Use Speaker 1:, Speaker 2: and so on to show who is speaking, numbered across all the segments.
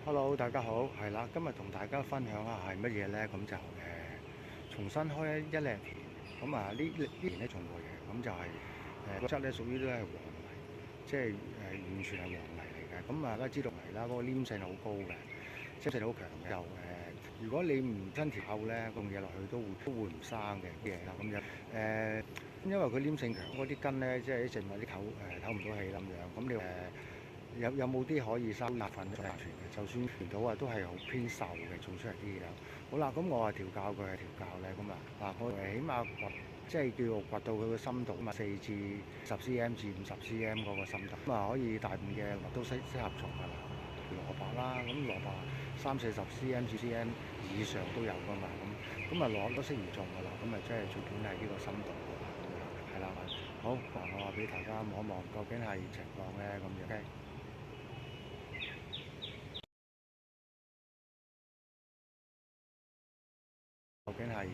Speaker 1: Hello，大家好，係啦，今日同大家分享下係乜嘢咧？咁就重新開一粒田，咁啊呢年咧種過嘢，咁就係個質咧屬於都係黃泥，即係完全係黃泥嚟嘅。咁大家知道泥啦，嗰個黏性係好高嘅，黏性好強嘅。就如果你唔真調口咧，種嘢落去都會唔生嘅啲嘢啦。咁樣因為佢黏性強，嗰啲根咧即係啲植物啲唞唔到氣咁樣。咁你有冇啲可以生辣粉嘅傳嘅？就算傳到啊，都係好偏瘦嘅，做出嚟啲嘢。好啦，咁我係調教佢係調教咧，咁我起碼掘即係叫做掘到佢個深度啊嘛，4至10cm至50cm 嗰個深度，咁可以大部嘅都適合種㗎啦。蘿蔔啦，咁蘿蔔30-40cm 至 cm 以上都有㗎嘛，咁蘿都適宜種㗎啦，咁即係最緊係呢個深度㗎啦，咁樣係啦。好，我話俾大家望一望，究竟係情況咧咁樣。究竟係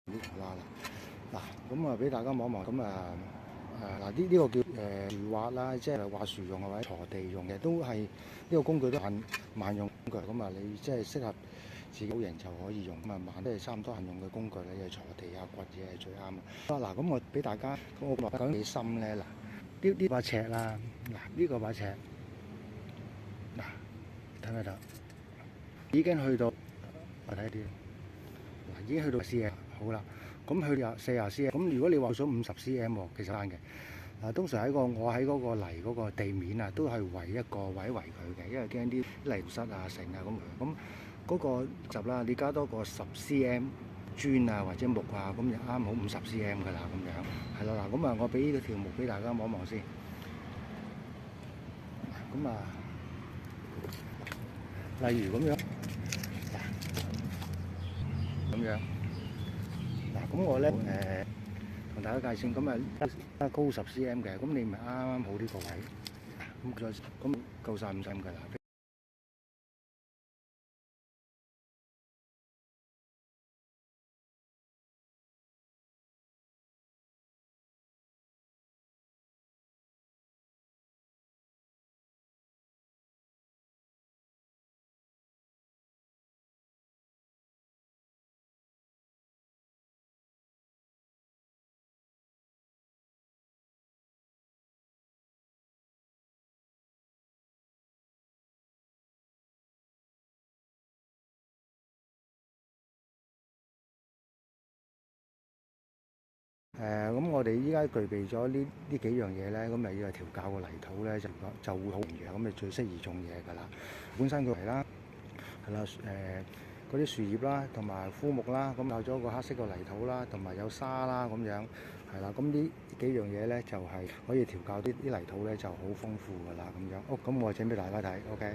Speaker 1: 呢條啦嗱，咁俾大家望一望，咁呢個叫樹挖啦，即係挖樹用或者鋤地用嘅，都係呢個工具都萬用工具。咁你即係適合自己好型就可以用。萬都係差唔多閒用嘅工具咧，鋤地掘嘢係最啱。嗱，咁我俾大家，我話究竟幾深咧？嗱，呢把尺啦，呢個把尺，嗱，睇唔睇到？已經去到，我睇啲，已經去到 cm，好啦。咁佢有40cm，咁如果你話數50cm 喎，其實啱嘅。通常我喺嗰個泥嗰個地面啊，都係圍一個圍圍佢嘅，因為驚啲泥虱啊、剩啊咁。咁嗰個集啦，你加多個10cm 磚啊或者木啊，咁就啱好50cm 㗎啦，咁樣係啦嗱。咁啊，我俾呢個條目俾大家望一望先。咁啊，例如咁樣，咁樣嗱，咁我咧同大家介紹，咁啊高10cm嘅，咁你咪啱啱好呢個位，咁夠晒5cm㗎啦。咁我哋依家具備咗呢幾樣嘢咧，咁咪要係調教個泥土咧，就會好嘅，咁咪最適宜種嘢㗎啦。本身佢係啦，係啦，嗰啲樹葉啦，同埋枯木啦，咁有咗個黑色嘅泥土啦，同埋有沙啦咁樣，係啦。咁呢幾樣嘢咧，就係可以調教啲泥土咧，就好豐富㗎啦咁樣。咁我整俾大家睇，OK。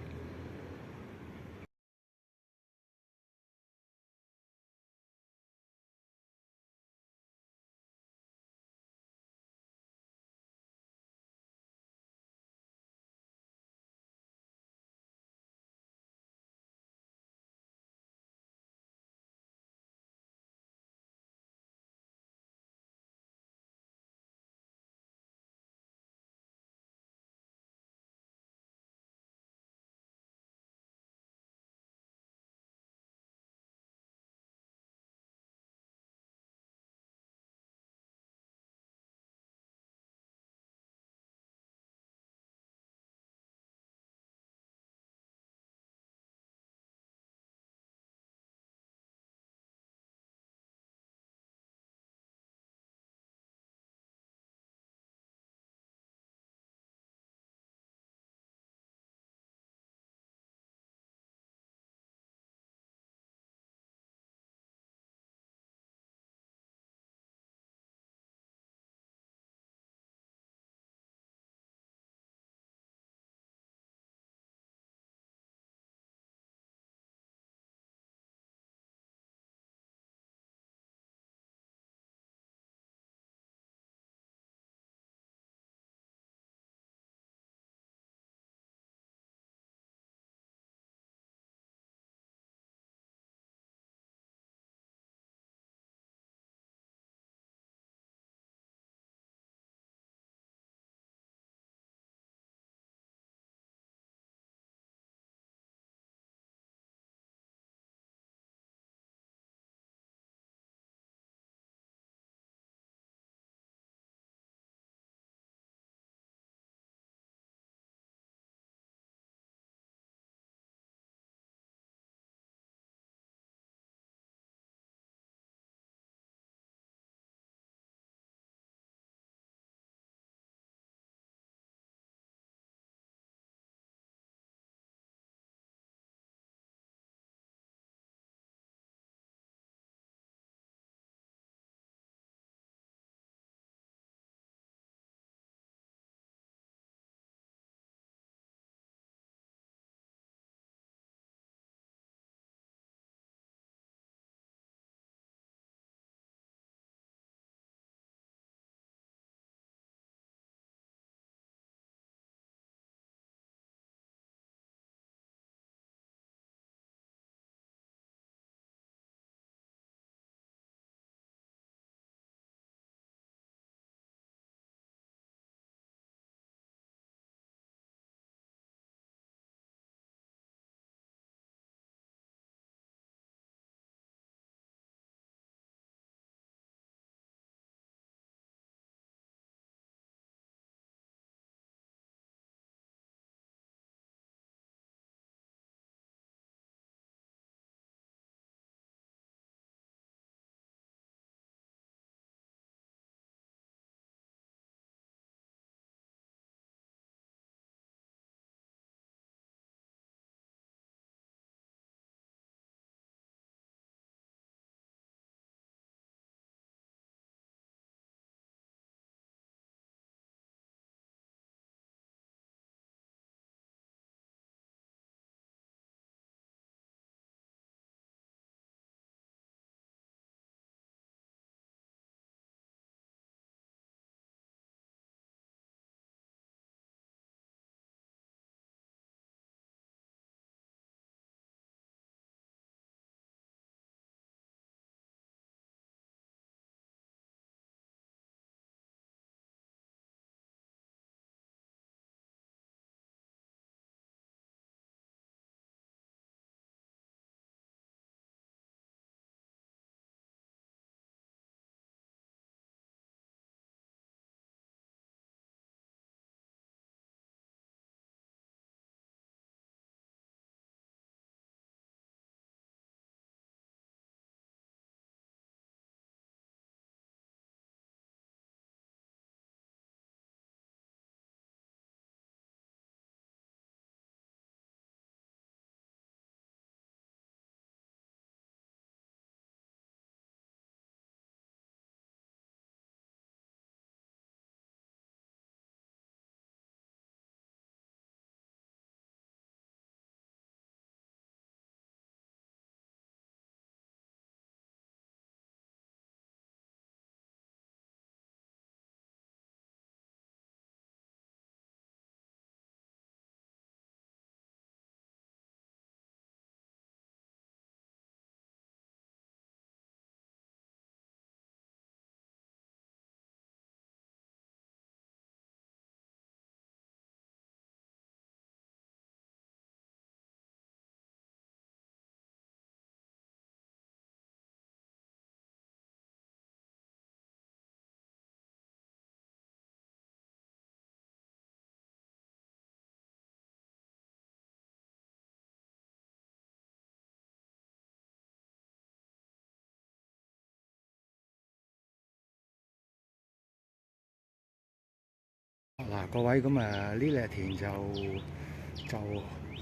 Speaker 1: 嗱，各位咁呢畝田就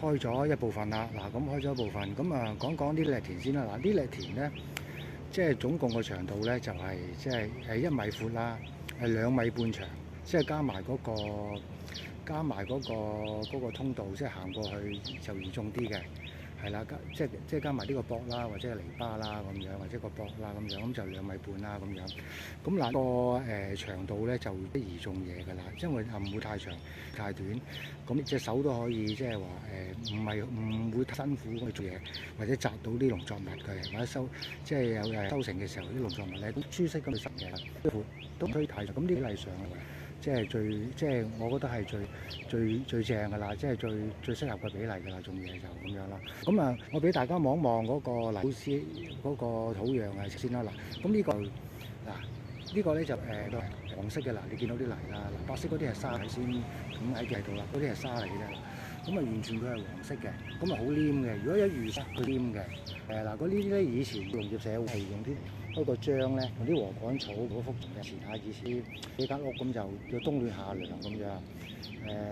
Speaker 1: 開咗一部分啦。嗱，咁開咗一部分，咁講講呢畝田先啦。嗱，呢畝田咧，即係總共個長度咧就係即係1米闊啦，係2米半長，即係加埋嗰個通道，即係行過去就易種啲嘅。係啦，即係加埋呢個膊啦，或者係籬笆啦咁樣，或者個膊啦咁樣，咁就2米半啦咁樣。咁嗱個長度咧就易種嘢㗎啦，因為唔會太長太短。咁隻手都可以即係話唔會辛苦去做嘢，或者摘到啲農作物嘅，或者即係有收成嘅時候啲農作物咧都舒適咁去食嘅，都推大。咁呢啲例上即係即係我覺得係最正㗎啦，即係最適合嘅比例㗎啦，種嘢就咁樣啦。咁我俾大家望一望嗰個泥絲嗰個土壤先啦。嗱，咁呢個呢個咧就都係黃色嘅啦，你見到啲泥啦，白色嗰啲係沙泥先咁喺地度啦，嗰啲係沙嚟嘅啫。咁完全佢係黃色嘅，咁好黏嘅。如果有遇濕佢黏嘅，嗱嗰啲咧以前農業社會係用開個漿咧，用啲禾稈草嗰幅嘅前下以前呢間屋咁就要冬暖夏涼咁樣。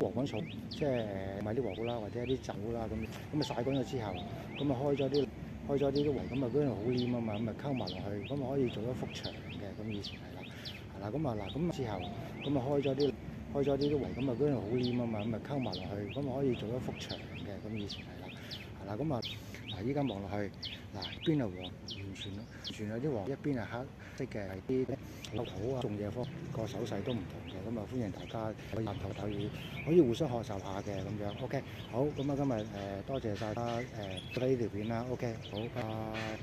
Speaker 1: 禾稈草即係買啲禾谷啦，或者啲酒啦咁曬乾咗之後，咁開咗啲圍，咁嗰度好黏啊嘛，咁溝埋落去，咁可以做一幅牆嘅。咁以前係啦，咁之後咁開咗啲圍，咁嗰度好黏啊嘛，咁溝埋落去，咁可以做一幅牆嘅。咁以前係啦，嗱依家望落去，嗱邊係黃，完全有啲黃，一邊係黑色嘅，係啲有土啊，種嘢個手勢都唔同嘅。咁歡迎大家可以互相學習下嘅咁樣。OK，好，咁今日多謝晒大家睇呢條片啦。OK，好，拜拜。